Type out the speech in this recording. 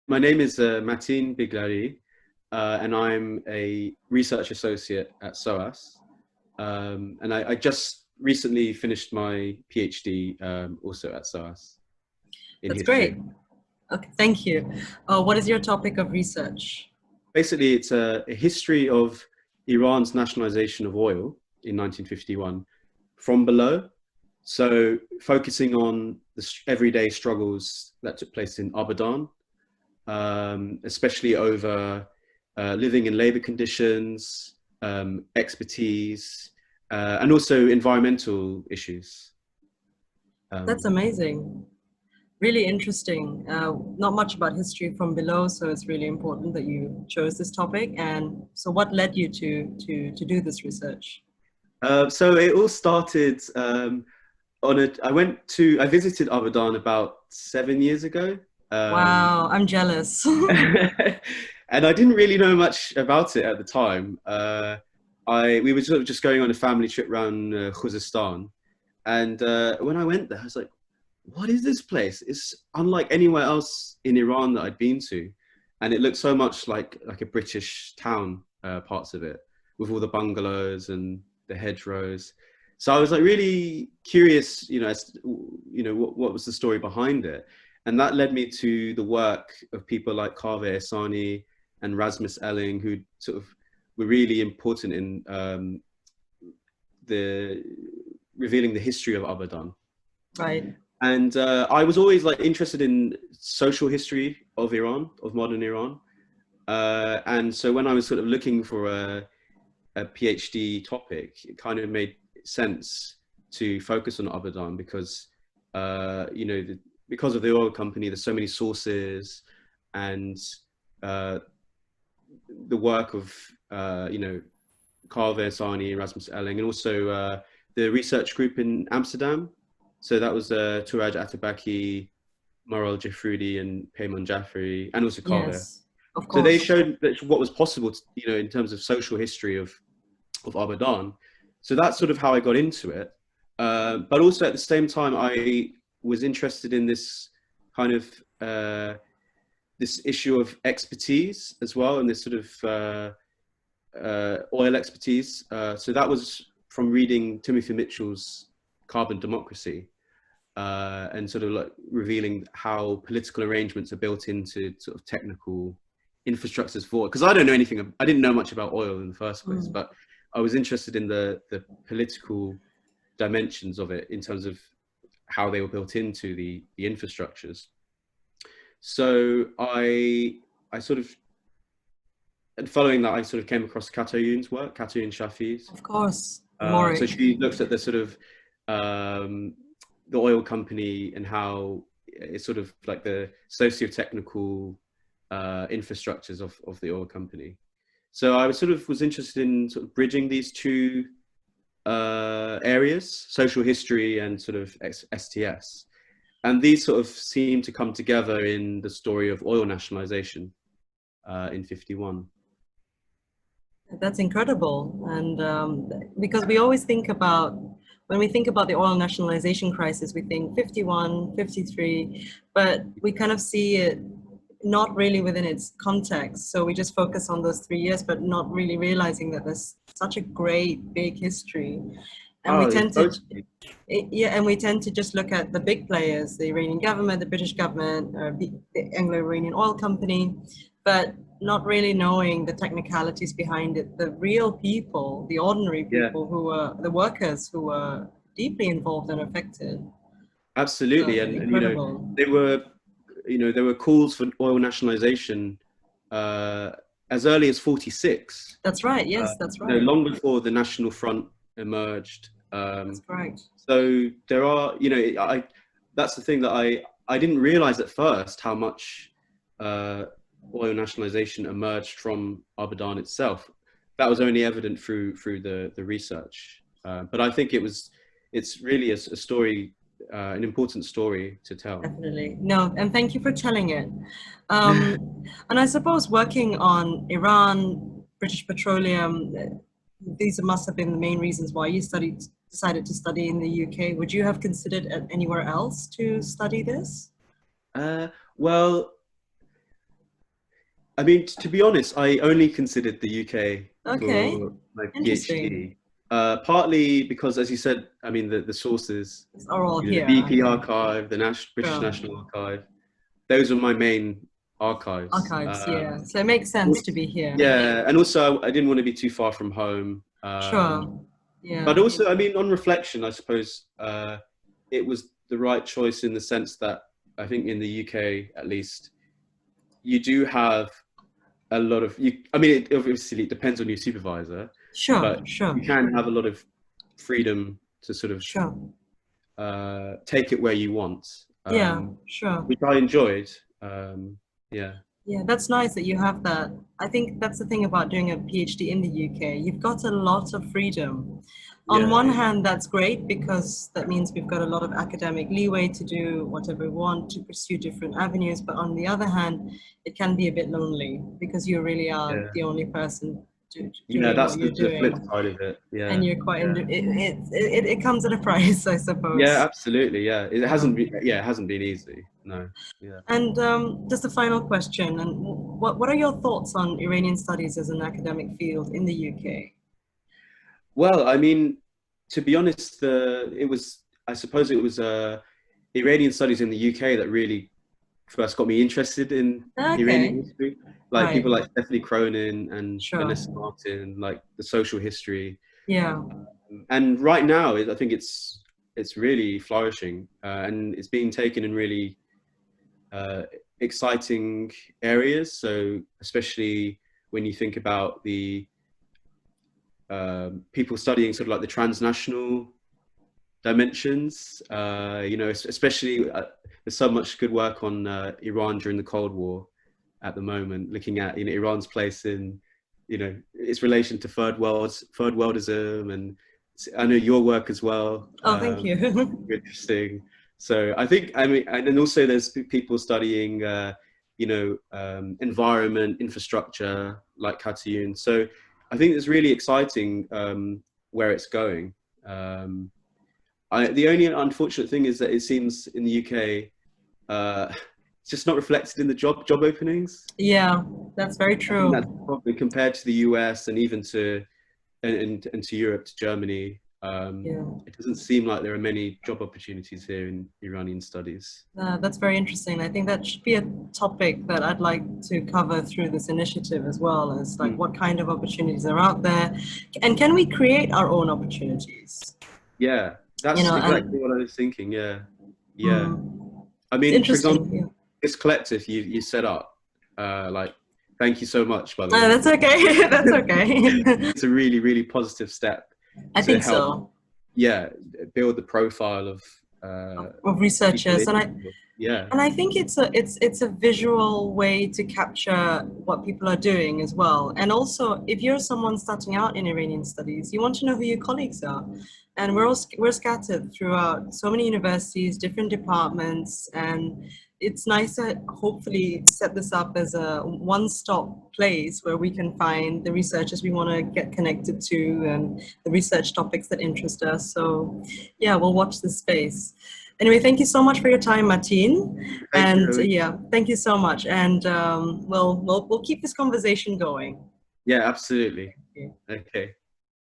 My name is Mattin Biglari, and I'm a research associate at SOAS. And I just recently finished my PhD also at SOAS in That's great. history. Okay, thank you. What is your topic of research? Basically, it's a history of Iran's nationalization of oil in 1951 from below. So focusing on the everyday struggles that took place in Abadan, especially over living in labor conditions, expertise, and also environmental issues. That's amazing. Really interesting. Not much about history from below, so it's really important that you chose this topic. And so, what led you to do this research? So it all started I visited Abadan about 7 years ago. Um, Wow, I'm jealous. and I didn't really know much about it at the time. We were sort of just going on a family trip around Khuzestan, and when I went there, I was like, "What is this place? It's unlike anywhere else in Iran that I'd been to, and it looked so much like a British town, parts of it, with all the bungalows and the hedgerows." So I was like really curious, what was the story behind it, and that led me to the work of people like Kaveh Esani and Rasmus Elling, who sort of were really important in the revealing the history of Abadan. Right. And I was always like interested in social history of Iran, of modern Iran. And so when I was sort of looking for a PhD topic, it kind of made sense to focus on Abadan because, because of the oil company, there's so many sources, and the work of, Kaveh Sani, Rasmus Elling, and also the research group in Amsterdam. So that was Turaj Atabaki, Maral Jafrudi, and Peyman Jafri, and also Kaveh. Yes, of So they course. showed that what was possible, in terms of social history of Abadan. So that's sort of how I got into it. But also at the same time, I was interested in this kind of this issue of expertise as well, and this sort of oil expertise. So that was from reading Timothy Mitchell's Carbon Democracy, and sort of like revealing how political arrangements are built into sort of technical infrastructures for it. Because I don't know anything, I didn't know much about oil in the first place, but I was interested in the political dimensions of it in terms of how they were built into the infrastructures. So I sort of, and following that, I sort of came across Katoyun's work, Katoyun Shafi's. Of course. So Maury. she looks at the sort of the oil company and how it's sort of like the socio-technical infrastructures of the oil company. So I was interested in sort of bridging these two areas, social history and sort of STS. And these sort of seem to come together in the story of oil nationalization in 51. That's incredible. And because we always think about, when we think about the oil nationalization crisis, we think 51, 53, but we kind of see it not really within its context. So we just focus on those 3 years, but not really realizing that there's such a great big history. And we Oh, tend to, totally. yeah, and we tend to just look at the big players, the Iranian government, the British government, the Anglo-Iranian Oil Company, but not really knowing the technicalities behind it, the real people, the ordinary Yeah, people who were the workers who were deeply involved and affected. absolutely. So And incredible. they were, there were calls for oil nationalization uh, as early as 46, That's right. Yes, that's right. long before the National Front emerged. That's correct. So there are, that's the thing that I didn't realize at first how much oil nationalization emerged from Abadan itself. That was only evident through the research. But I think it's really a story, an important story to tell. Definitely. No, and thank you for telling it. And I suppose working on Iran, British Petroleum, these must have been the main reasons why you decided to study in the UK. Would you have considered anywhere else to study this? Uh, well, I mean, to be honest, I only considered the UK Okay, for my interesting. PhD. Partly because, as you said, I mean, the sources, It's all you know, the here. BP Okay. archive, the British Sure. National Archive, those are my main archives. Archives, yeah. So it makes sense to be here. Yeah, and also I didn't want to be too far from home. Sure. But Yeah. also, I mean, on reflection, I suppose it was the right choice in the sense that I think in the UK, at least, you do have a lot of you. I mean, obviously it depends on your supervisor, Sure, but sure, you can have a lot of freedom to sort of sure. take it where you want, Yeah, sure. which I enjoyed. Yeah, Yeah, that's nice that you have that. I think that's the thing about doing a PhD in the UK. You've got a lot of freedom. On yeah, one hand, that's great because that means we've got a lot of academic leeway to do whatever we want, to pursue different avenues. But on the other hand, it can be a bit lonely because you really are yeah, the only person yeah. doing That's what you're the flip doing. side of it. And Yeah, you're quite, yeah. it comes at a price, I Yeah, suppose. absolutely. Yeah, it hasn't been. Yeah, it hasn't been easy. No. Yeah. And just a final question, and what are your thoughts on Iranian studies as an academic field in the UK? Well, I mean, to be honest, it was. I suppose it was Iranian studies in the UK that really first got me interested in Iranian Okay, history. Like right, people like Stephanie Cronin and sure. Vanessa Martin, like the social history. Yeah, And right now, I think it's really flourishing, and it's being taken in really uh, exciting areas. So especially when you think about the people studying sort of like the transnational dimensions, you know, especially there's so much good work on Iran during the Cold War at the moment, looking at, you know, Iran's place in, you know, its relation to third worldism, and I know your work as well. oh, thank you. Interesting. So I think, I mean, and then also there's people studying, you know, environment, infrastructure, like Katayun. So I think it's really exciting where it's going. The only unfortunate thing is that it seems in the UK, it's just not reflected in the job openings. Yeah, that's very I think that's true. probably compared to the US and even to and to Europe, to Germany. Yeah, It doesn't seem like there are many job opportunities here in Iranian studies. that's very interesting. I think that should be a topic that I'd like to cover through this initiative as well, as like Mm. what kind of opportunities are out there, and can we create our own opportunities? Yeah, You that's know, exactly and what I was thinking. Yeah, yeah. I it's mean, for example, interesting. Yeah. this collective you set up, like, thank you so much, by the No, way. that's okay. That's okay. It's a really, really positive step I to think help, so. yeah, build the profile of Of people researchers, in the field. Yeah, and I think it's a visual way to capture what people are doing as well. And also, if you're someone starting out in Iranian studies, you want to know who your colleagues are. And we're scattered throughout so many universities, different departments, and it's nice to hopefully set this up as a one-stop place where we can find the researchers we want to get connected to and the research topics that interest us. So yeah, we'll watch this space. Anyway, thank you so much for your time, Mattin. thank you, And Rowan. yeah, thank you so much. And we'll keep this conversation going. Yeah, absolutely. Okay.